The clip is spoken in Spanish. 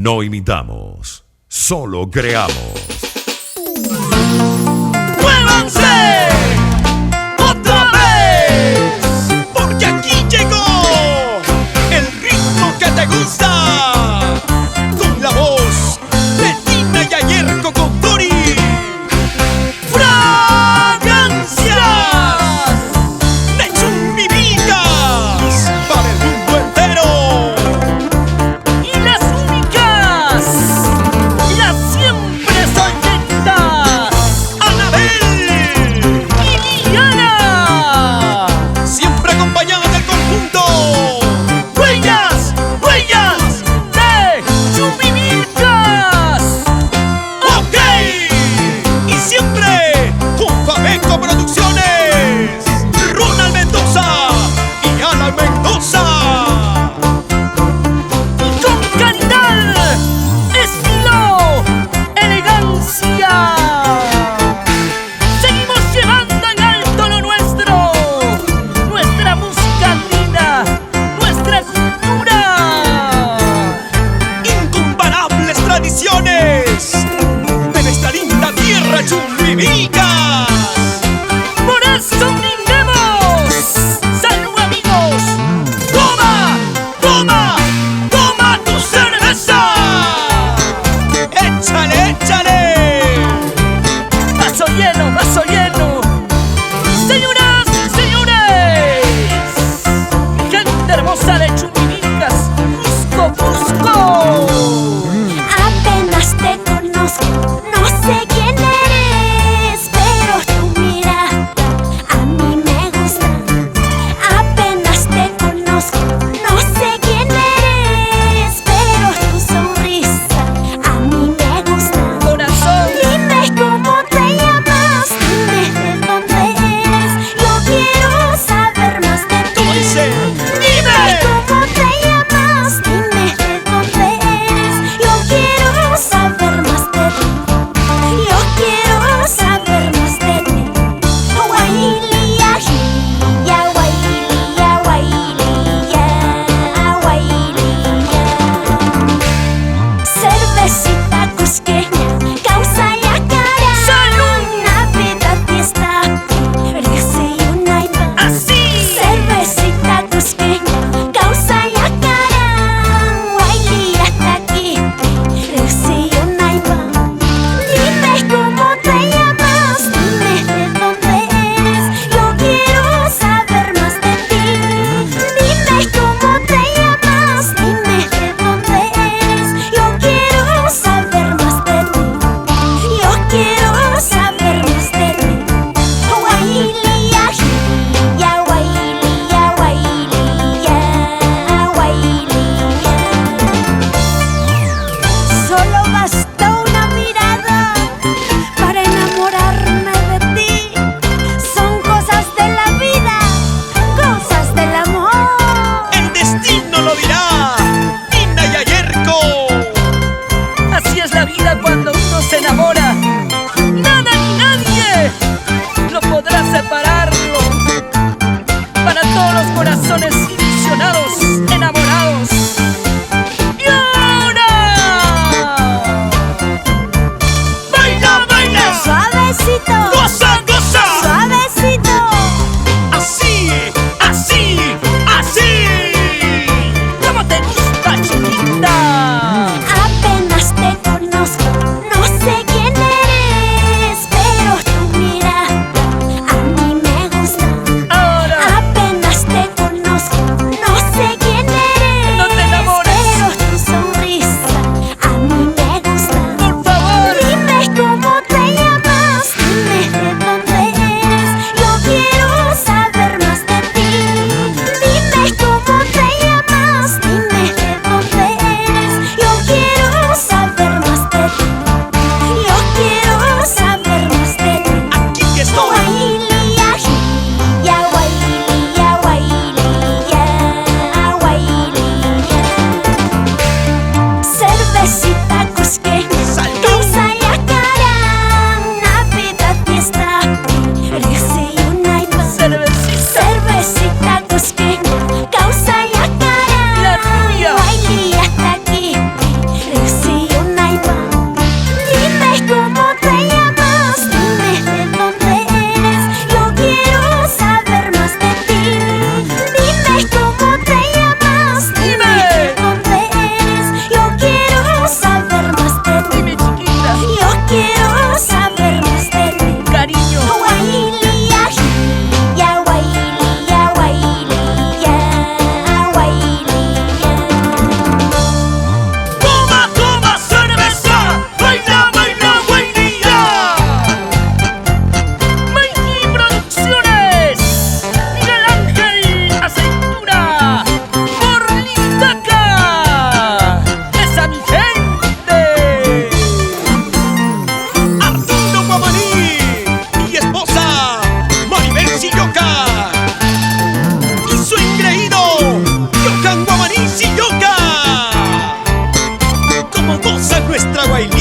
No imitamos, solo creamos. ¡Muévanse! ¡Otra vez! Porque aquí llegó el ritmo que te gusta, con la voz de Tina y Ayerco con Dori. ¡Fragancias de Chumbimicas para el mundo entero! Y las únicas, las siempre soltetas, ¡Anabel! y Diana. Siempre acompañadas del conjunto. Huellas, huellas de Chumbimicas. ¡Ok! Y siempre con Fameco Producciones, Ronald Mendoza y Alan Mendoza. Y con calidad, estilo, elegancia, seguimos llevando en alto lo nuestro, nuestra música andina, nuestra cultura. Incomparables tradiciones de nuestra linda tierra Chumbimicas. Por eso brindemos. ¡Salud, amigos! ¡Toma! ¡Toma! ¡Toma tu cerveza! ¡Échale, échale! ¡Vaso lleno, vaso lleno! Señoras y señores, gente hermosa de Chumbimicas, Cusco, Cusco. Apenas te conozco, no sé quién eres, pero tu mirada a mí me gusta. Apenas te conozco, no sé quién eres, pero tu sonrisa a mí me gusta. Corazón, Dime cómo te llamas, dime de dónde eres, yo quiero saber más de ti. ¿Cómo dice? Dime cómo te llamas, dime de dónde eres, yo quiero saber más de ti. Yo quiero saber más de ti. Guailía, ya guailía, guailía, guailía. Cervecita cusqueña, causa ya cara. ¡Salud! Navidad, fiesta, risa y una y paz. así. Cervecita cusqueña, causa ya cara. Guailía está aquí, risa y una y paz. Dime cómo te llamas, dime de dónde eres, yo quiero saber más de ti. Dime cómo te llamas, dime de dónde eres, yo quiero saber más de ti. Yo quiero saber más de ti. Guailía, ya guailía, guailía, guailía. Solo basta una mirada para enamorarme de ti. Son cosas de la vida, cosas del amor. El destino lo dirá. Tina y Ayerco. Así es la vida cuando uno se enamora. Nada ni nadie lo podrá separarlo. Para todos los corazones ilusionados, enamorados. Y ahora, ¡Baila, baila! Suavecito, ¡Goza, goza! suavecito. Así, así, así. ¿cómo te gusta, chiquita? Apenas te conozco, no sé quién eres, pero tu mirada a mí me gusta. Ahora, Apenas te conozco, no sé quién eres, no te enamores, pero tu sonrisa a mí me gusta. por favor. Dime cómo te llamas, dime de dónde eres, yo quiero saber más de ti. Dime cómo te llamas, dime de dónde eres, yo quiero saber más de ti. Yo quiero saber más de ti. Aquí que estoy. Guailía, ya guailía, guailía, guailía. Cervecita cusqueña, Salud. causa ya cara. Navidad, fiesta, risa y una y paz. Cervecita, Cervecita cusqueña, causa ya cara. la rubia. Guailía está aquí, risa letra, Guayli.